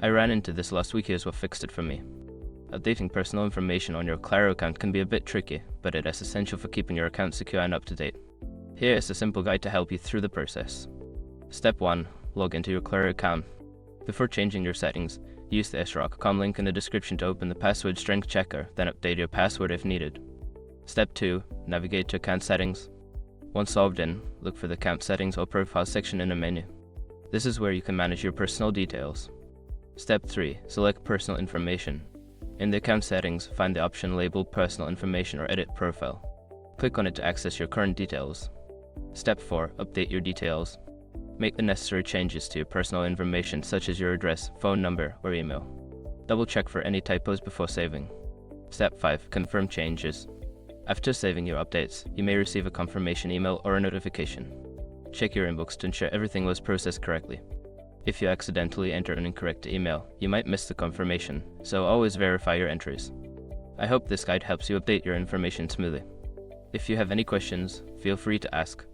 I ran into this last week. Here's what fixed it for me. Updating personal information on your Claro account can be a bit tricky, but it is essential for keeping your account secure and up to date. Here is a simple guide to help you through the process. Step 1. Log into your Claro account. Before changing your settings, use the srock.com link in the description to open the password strength checker, then update your password if needed. Step 2. Navigate to account settings. Once logged in, look for the account settings or profile section in the menu. This is where you can manage your personal details. Step 3. Select personal information. In the account settings, find the option labeled Personal Information or Edit Profile. Click on it to access your current details. Step 4. Update your details. Make the necessary changes to your personal information such as your address, phone number, or email. Double check for any typos before saving. Step 5. Confirm changes. After saving your updates, you may receive a confirmation email or a notification. Check your inbox to ensure everything was processed correctly. If you accidentally enter an incorrect email, you might miss the confirmation, so always verify your entries. I hope this guide helps you update your information smoothly. If you have any questions, feel free to ask.